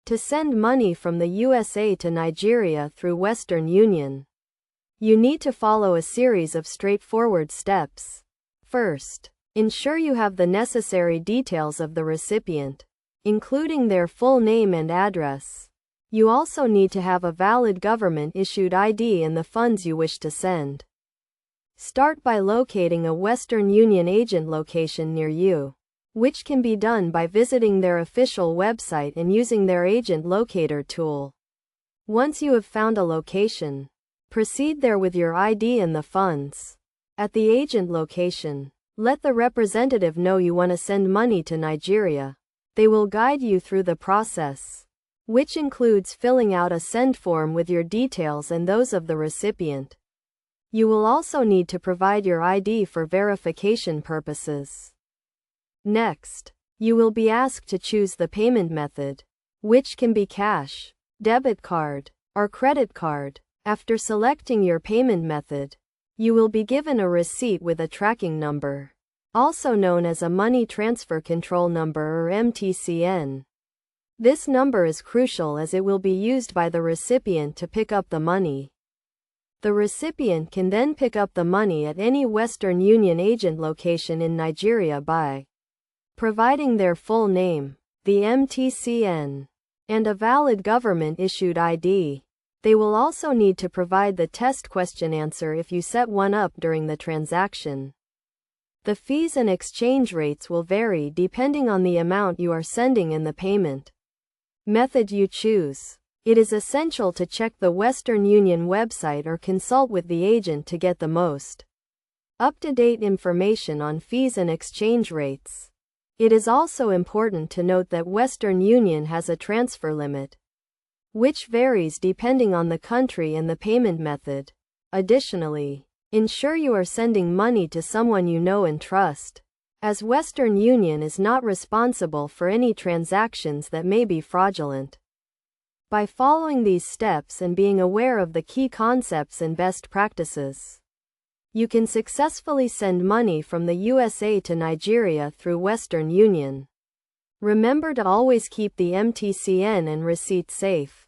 To send money from the USA to Nigeria through Western Union, you need to follow a series of straightforward steps. First, ensure you have the necessary details of the recipient, including their full name and address. You also need to have a valid government-issued ID and the funds you wish to send. Start by locating a Western Union agent location near you, which can be done by visiting their official website and using their agent locator tool. Once you have found a location, proceed there with your ID and the funds. At the agent location, let the representative know you want to send money to Nigeria. They will guide you through the process, which includes filling out a send form with your details and those of the recipient. You will also need to provide your ID for verification purposes. Next, you will be asked to choose the payment method, which can be cash, debit card, or credit card. After selecting your payment method, you will be given a receipt with a tracking number, also known as a Money Transfer Control Number or MTCN. This number is crucial as it will be used by the recipient to pick up the money. The recipient can then pick up the money at any Western Union agent location in Nigeria by providing their full name, the MTCN, and a valid government-issued ID. They will also need to provide the test question answer if you set one up during the transaction. The fees and exchange rates will vary depending on the amount you are sending and the payment method you choose. It is essential to check the Western Union website or consult with the agent to get the most up-to-date information on fees and exchange rates. It is also important to note that Western Union has a transfer limit, which varies depending on the country and the payment method. Additionally, ensure you are sending money to someone you know and trust, as Western Union is not responsible for any transactions that may be fraudulent. By following these steps and being aware of the key concepts and best practices, you can successfully send money from the USA to Nigeria through Western Union. Remember to always keep the MTCN and receipt safe,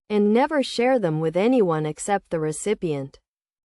and never share them with anyone except the recipient.